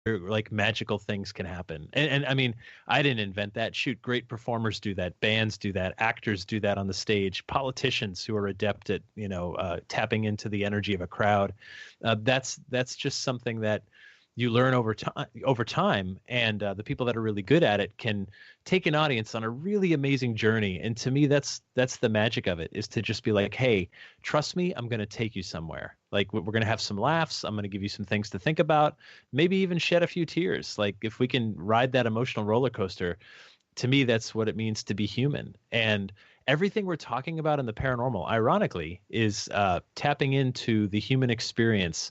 like magical things can happen. And I mean, I didn't invent that. Shoot, great performers do that, bands do that, actors do that on the stage, politicians who are adept at tapping into the energy of a crowd. That's just something that you learn over time, and the people that are really good at it can take an audience on a really amazing journey. And to me, that's the magic of it, is to just be like, hey, trust me, I'm going to take you somewhere. Like, we're going to have some laughs, I'm going to give you some things to think about, maybe even shed a few tears. Like, if we can ride that emotional roller coaster, to me, that's what it means to be human. And everything we're talking about in the paranormal, ironically, is tapping into the human experience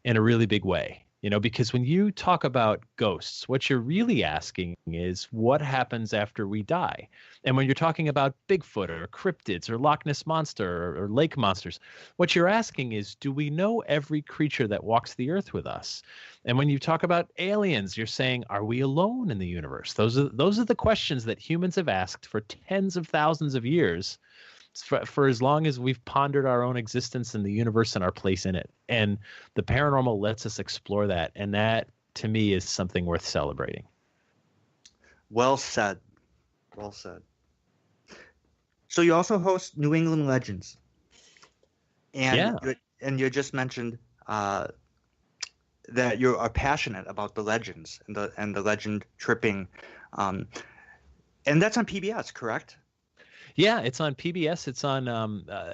in a really big way. Because when you talk about ghosts, what you're really asking is what happens after we die. And when you're talking about Bigfoot or cryptids or Loch Ness Monster or lake monsters, what you're asking is, do we know every creature that walks the earth with us? And when you talk about aliens, you're saying, are we alone in the universe? Those are the questions that humans have asked for tens of thousands of years, for as long as we've pondered our own existence in the universe and our place in it. And the paranormal lets us explore that. And that, to me, is something worth celebrating. Well said. Well said. So you also host New England Legends. And you just mentioned that you are passionate about the legends and the legend tripping. And that's on PBS, correct? Yeah, it's on PBS. It's on,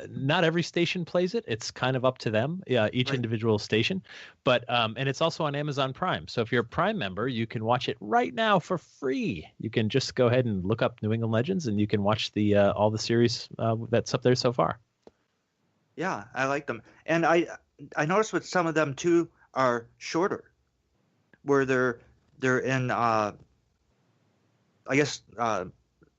not every station plays it. It's kind of up to them, each Right. individual station. But and it's also on Amazon Prime. So if you're a Prime member, you can watch it right now for free. You can just go ahead and look up New England Legends, and you can watch all the series that's up there so far. Yeah, I like them. And I noticed with some of them too are shorter, where they're in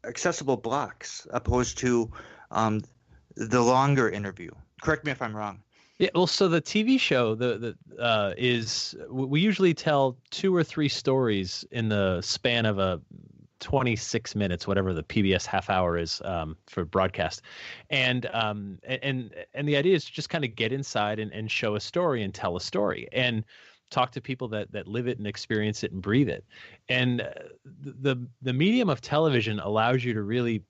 accessible blocks, opposed to the longer interview. Correct me if I'm wrong. Yeah, well, so the TV show we usually tell 2 or 3 stories in the span of a 26 minutes, whatever the PBS half hour is for broadcast, and the idea is to just kind of get inside and show a story and tell a story and talk to people that live it and experience it and breathe it. And the medium of television allows you to really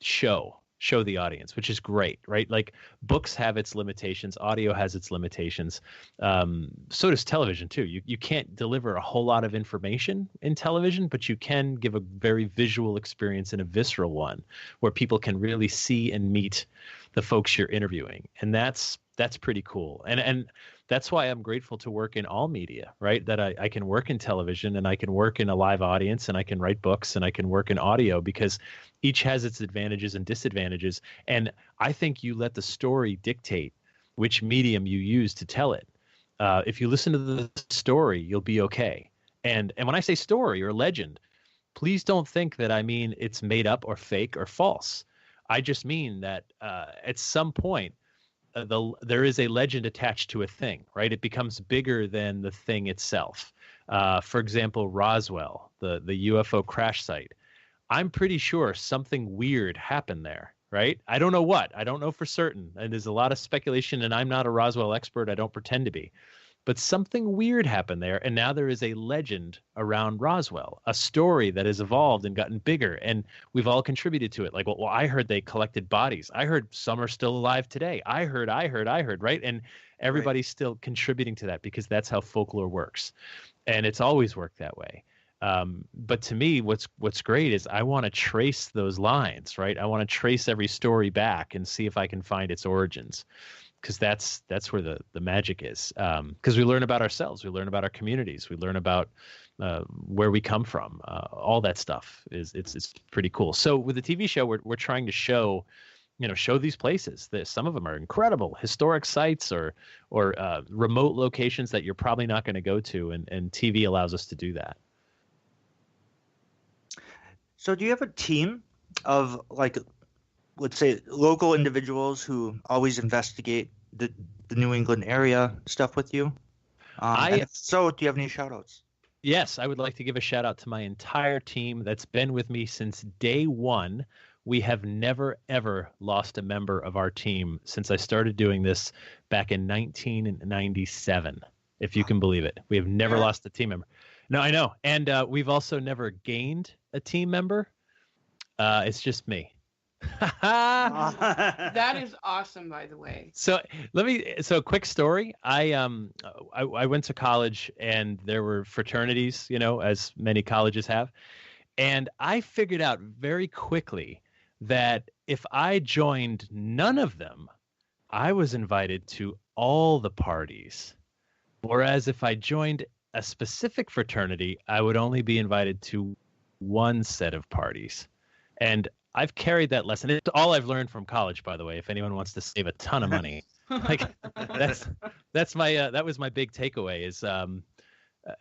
show the audience, which is great, right? Like, books have its limitations, audio has its limitations. So does television too. You can't deliver a whole lot of information in television, but you can give a very visual experience and a visceral one where people can really see and meet the folks you're interviewing. And that's pretty cool. And that's why I'm grateful to work in all media, right? That I can work in television, and I can work in a live audience, and I can write books, and I can work in audio, because each has its advantages and disadvantages. And I think you let the story dictate which medium you use to tell it. If you listen to the story, you'll be okay. And when I say story or legend, please don't think that I mean it's made up or fake or false. I just mean that at some point, there is a legend attached to a thing, right? It becomes bigger than the thing itself. For example, Roswell, the UFO crash site. I'm pretty sure something weird happened there, right? I don't know what. I don't know for certain. And there's a lot of speculation, and I'm not a Roswell expert. I don't pretend to be. But something weird happened there, and now there is a legend around Roswell, a story that has evolved and gotten bigger, and we've all contributed to it. Like, well, I heard they collected bodies. I heard some are still alive today. I heard, right? And everybody's still contributing to that, because that's how folklore works, and it's always worked that way. But to me, what's great is I want to trace those lines, right? I want to trace every story back and see if I can find its origins. Because that's where the magic is. Because we learn about ourselves, we learn about our communities, we learn about where we come from. All that stuff it's pretty cool. So with the TV show, we're trying to show these places. Some of them are incredible historic sites or remote locations that you're probably not going to go to, and TV allows us to do that. So do you have a team of, like, let's say, local individuals who always investigate the New England area stuff with you? And if so, do you have any shout outs? Yes, I would like to give a shout out to my entire team that's been with me since day one. We have never, ever lost a member of our team since I started doing this back in 1997. if you can believe it. We have never lost a team member. No, I know. And we've also never gained a team member. It's just me. That is awesome, by the way. So quick story. I went to college and there were fraternities, as many colleges have. And I figured out very quickly that if I joined none of them, I was invited to all the parties. Whereas if I joined a specific fraternity, I would only be invited to one set of parties. And I've carried that lesson. It's all I've learned from college, by the way, if anyone wants to save a ton of money. Like that's my that was my big takeaway is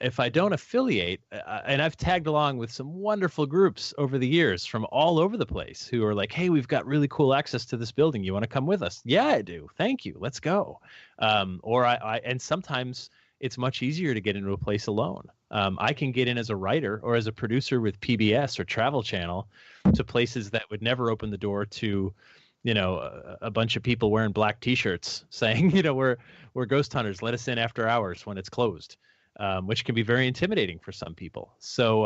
if I don't affiliate, and I've tagged along with some wonderful groups over the years from all over the place who are like, hey, we've got really cool access to this building. You want to come with us? Yeah, I do. Thank you. Let's go. Or and sometimes it's much easier to get into a place alone. I can get in as a writer or as a producer with PBS or Travel Channel to places that would never open the door to, a bunch of people wearing black T-shirts saying, we're ghost hunters. Let us in after hours when it's closed, which can be very intimidating for some people. So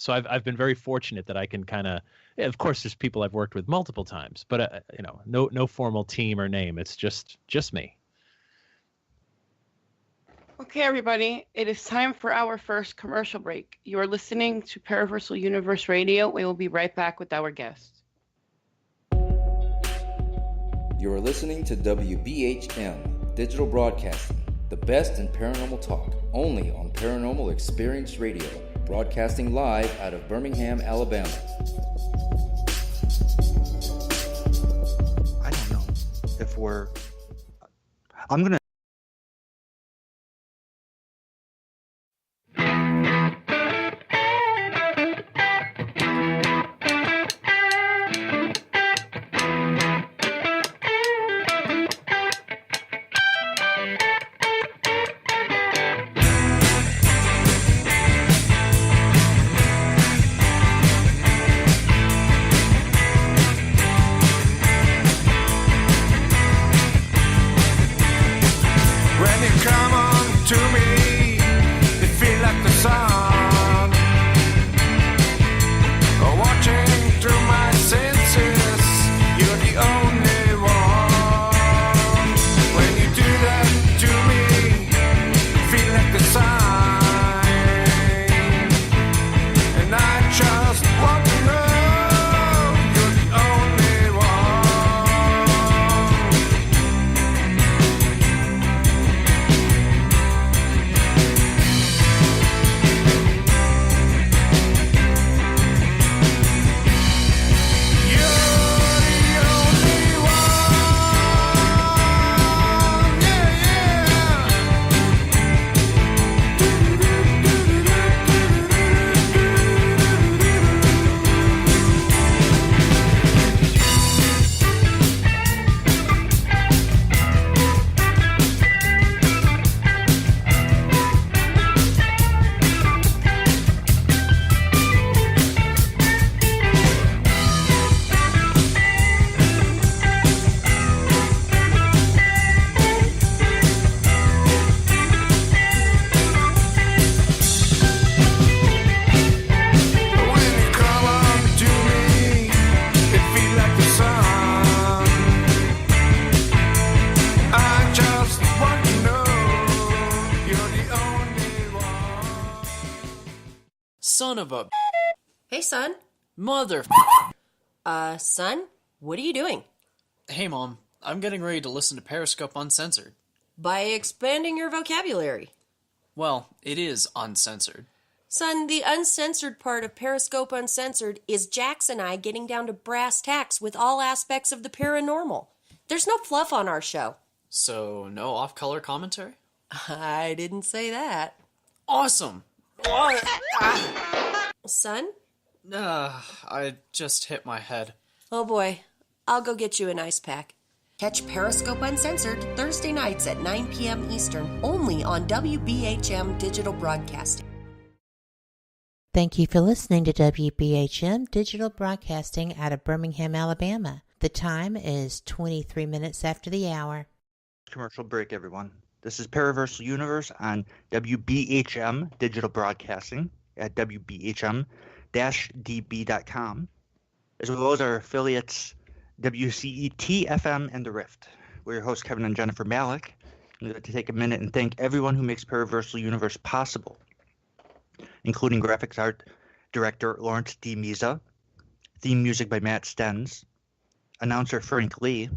I've been very fortunate that I can kind of, of course, there's people I've worked with multiple times, but no formal team or name. It's just me. Okay, everybody, it is time for our first commercial break. You are listening to Paraversal Universe Radio. We will be right back with our guest. You are listening to WBHM Digital Broadcasting, the best in paranormal talk, only on Paranormal Experience Radio, broadcasting live out of Birmingham, Alabama. I don't know if I'm going to Son of a... Hey, son. Mother... Son, what are you doing? Hey, Mom. I'm getting ready to listen to Periscope Uncensored. By expanding your vocabulary. Well, it is uncensored. Son, the uncensored part of Periscope Uncensored is Jax and I getting down to brass tacks with all aspects of the paranormal. There's no fluff on our show. So, no off-color commentary? I didn't say that. Awesome! Son? I just hit my head. Oh boy, I'll go get you an ice pack. Catch Periscope Uncensored Thursday nights at 9 p.m. Eastern, only on WBHM Digital Broadcasting. Thank you for listening to WBHM Digital Broadcasting out of Birmingham, Alabama. The time is 23 minutes after the hour. Commercial break, everyone. This is Paraversal Universe on WBHM Digital Broadcasting at WBHM-DB.com, as well as our affiliates WCET FM and The Rift. We're your hosts, Kevin and Jennifer Malik. I'd like to take a minute and thank everyone who makes Paraversal Universe possible, including graphics art director Lawrence D. Miza, theme music by Matt Stenz, announcer Frank Lee,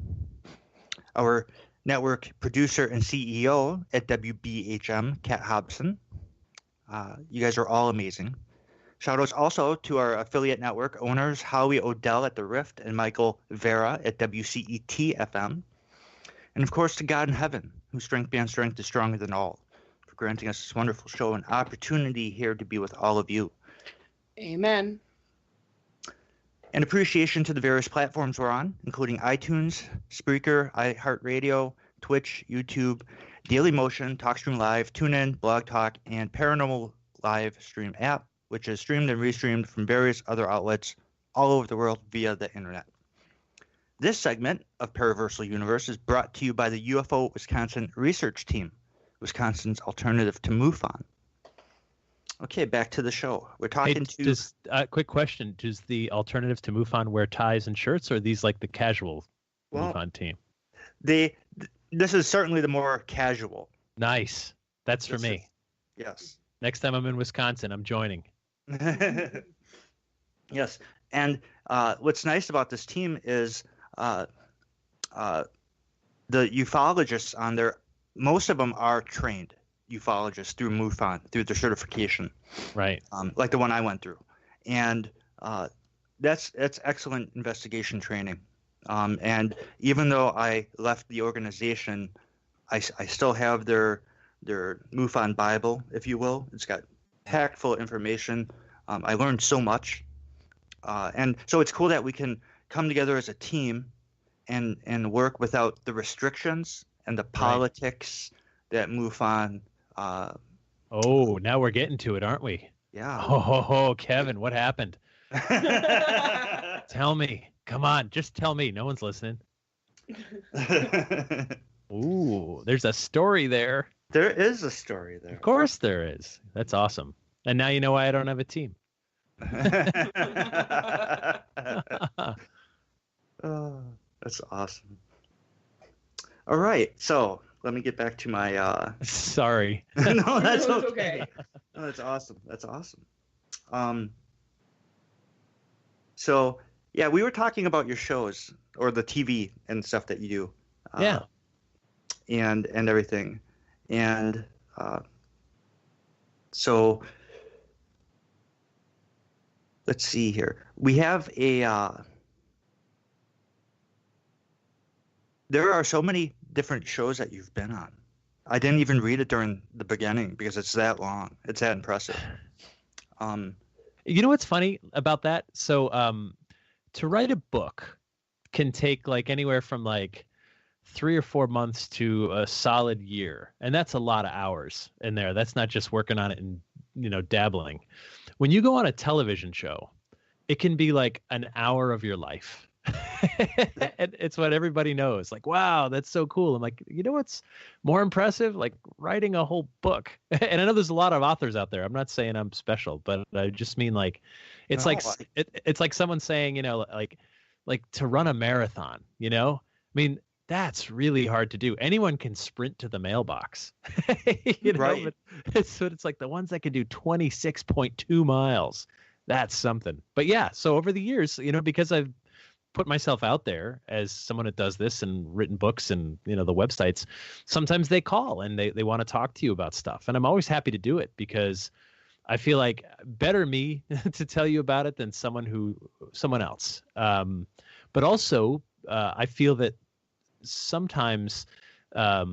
our network producer and CEO at WBHM, Kat Hobson. You guys are all amazing. Shoutouts also to our affiliate network owners, Howie Odell at The Rift and Michael Vera at WCET FM. And of course to God in heaven, whose strength beyond strength is stronger than all, for granting us this wonderful show and opportunity here to be with all of you. Amen. And appreciation to the various platforms we're on, including iTunes, Spreaker, iHeartRadio, Twitch, YouTube, Dailymotion, TalkStream Live, TuneIn, Blog Talk, and Paranormal Live Stream app, which is streamed and restreamed from various other outlets all over the world via the internet. This segment of Paraversal Universe is brought to you by the UFO Wisconsin Research Team, Wisconsin's alternative to MUFON. Okay, back to the show. We're talking quick question. Does the alternative to MUFON wear ties and shirts, or are these like the casual MUFON team? This is certainly the more casual. Nice. That's for me. Yes. Next time I'm in Wisconsin, I'm joining. Yes. And what's nice about this team is the ufologists on there, most of them are trained ufologists through MUFON, through their certification. Right. Like the one I went through. And that's excellent investigation training. And even though I left the organization, I still have their MUFON Bible, if you will. It's got packed full of information. I learned so much. And so it's cool that we can come together as a team and work without the restrictions and the politics that MUFON. Now we're getting to it, aren't we? Yeah. Oh, Kevin, what happened? Tell me. Come on, just tell me. No one's listening. Ooh, there's a story there. There is a story there. Of course there is. That's awesome. And now you know why I don't have a team. Oh, that's awesome. All right, so let me get back to my Sorry. No, that's okay. No, that's awesome. That's awesome. So yeah, we were talking about your shows or the TV and stuff that you do. Yeah. And everything. And so let's see here. We have there are so many different shows that you've been on. I didn't even read it during the beginning because it's that long. It's that impressive. You know what's funny about that? So to write a book can take like anywhere from like 3 or 4 months to a solid year. And that's a lot of hours in there. That's not just working on it and, dabbling. When you go on a television show, it can be like an hour of your life. And it's what everybody knows. Like, wow, that's so cool. I'm like, you know what's more impressive? Like writing a whole book. And I know there's a lot of authors out there. I'm not saying I'm special, but I just mean like, it's it's like someone saying, like to run a marathon, I mean, that's really hard to do. Anyone can sprint to the mailbox, Right. But it's like the ones that can do 26.2 miles. That's something. But yeah, so over the years, because I've put myself out there as someone that does this and written books and, the websites, sometimes they call and they want to talk to you about stuff. And I'm always happy to do it because I feel like better me to tell you about it than someone else. But also I feel that sometimes I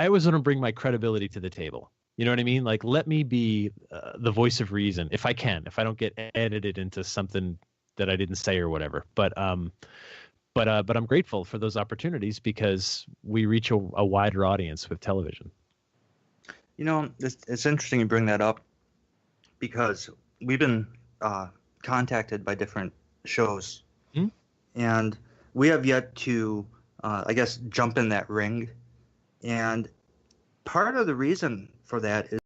always want to bring my credibility to the table. You know what I mean? Like, let me be the voice of reason if I can, if I don't get edited into something that I didn't say or whatever. But I'm grateful for those opportunities because we reach a wider audience with television. It's interesting you bring that up because we've been contacted by different shows, and we have yet to I guess, jump in that ring. And part of the reason for that is